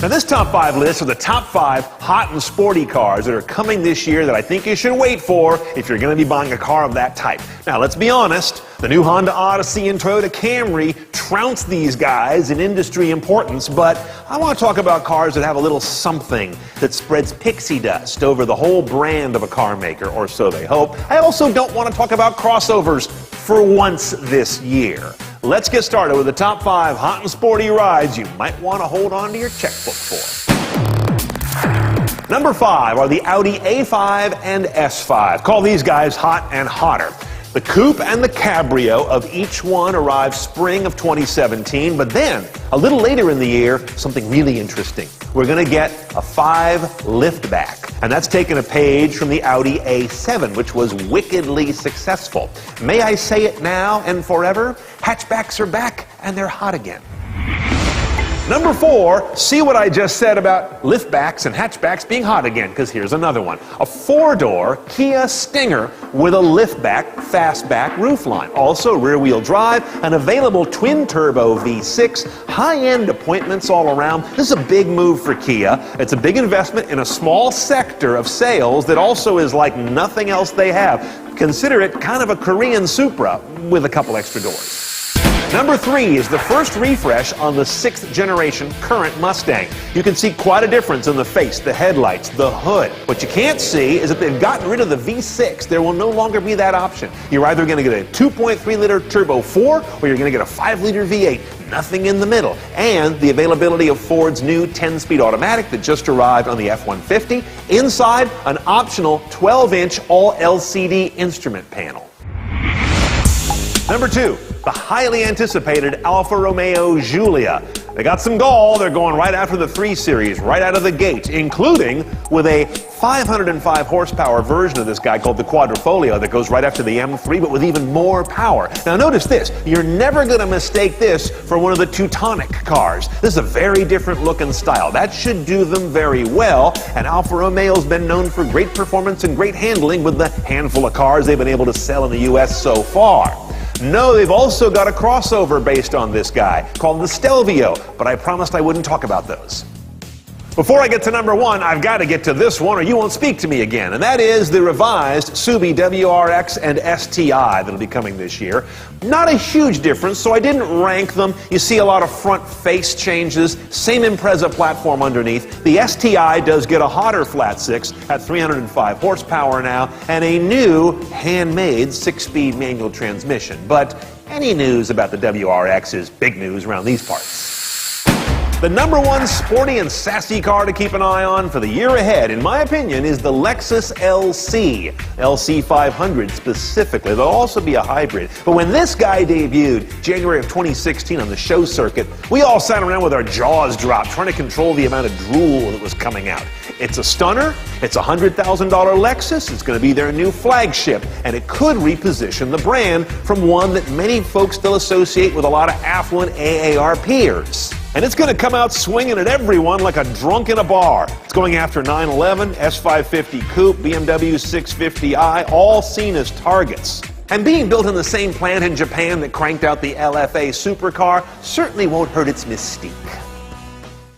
Now, this top 5 list are the top 5 hot and sporty cars that are coming this year that I think you should wait for if you're going to be buying a car of that type. Now, let's be honest, the new Honda Odyssey and Toyota Camry trounce these guys in industry importance, but I want to talk about cars that have a little something that spreads pixie dust over the whole brand of a car maker, or so they hope. I also don't want to talk about crossovers for once this year. Let's get started with the top 5 hot and sporty rides you might want to hold on to your checkbook for. Number 5 are the Audi A5 and S5. Call these guys hot and hotter. The coupe and the cabrio of each one arrived spring of 2017, but then, a little later in the year, something really interesting. We're going to get a 5 liftback, and that's taken a page from the Audi A7, which was wickedly successful. May I say it now and forever? Hatchbacks are back, and they're hot again. Number 4, see what I just said about liftbacks and hatchbacks being hot again, because here's another one. A 4-door Kia Stinger with a liftback, fastback roofline. Also rear-wheel drive, an available twin-turbo V6, high-end appointments all around. This is a big move for Kia. It's a big investment in a small sector of sales that also is like nothing else they have. Consider it kind of a Korean Supra with a couple extra doors. Number 3 is the first refresh on the 6th generation current Mustang. You can see quite a difference in the face, the headlights, the hood. What you can't see is that they've gotten rid of the V6. There will no longer be that option. You're either going to get a 2.3-liter Turbo 4 or you're going to get a 5-liter V8. Nothing in the middle. And the availability of Ford's new 10-speed automatic that just arrived on the F-150. Inside, an optional 12-inch all-LCD instrument panel. Number 2, the highly anticipated Alfa Romeo Giulia. They got some gall. They're going right after the 3 Series, right out of the gate, including with a 505 horsepower version of this guy called the Quadrifoglio that goes right after the M3, but with even more power. Now notice this, you're never going to mistake this for one of the Teutonic cars. This is a very different look and style. That should do them very well, and Alfa Romeo's been known for great performance and great handling with the handful of cars they've been able to sell in the US so far. No, they've also got a crossover based on this guy called the Stelvio, but I promised I wouldn't talk about those. Before I get to number 1, I've got to get to this one or you won't speak to me again, and that is the revised Subi WRX and STI that'll be coming this year. Not a huge difference, so I didn't rank them. You see a lot of front face changes, same Impreza platform underneath. The STI does get a hotter flat 6 at 305 horsepower now, and a new handmade 6-speed manual transmission. But any news about the WRX is big news around these parts. The number 1 sporty and sassy car to keep an eye on for the year ahead, in my opinion, is the Lexus LC 500 specifically. There'll also be a hybrid. But when this guy debuted January of 2016 on the show circuit, we all sat around with our jaws dropped, trying to control the amount of drool that was coming out. It's a stunner. It's a $100,000 Lexus. It's going to be their new flagship, and it could reposition the brand from one that many folks still associate with a lot of affluent AARPers. And it's going to come out swinging at everyone like a drunk in a bar. It's going after 911, S550 Coupe, BMW 650i, all seen as targets. And being built in the same plant in Japan that cranked out the LFA supercar certainly won't hurt its mystique.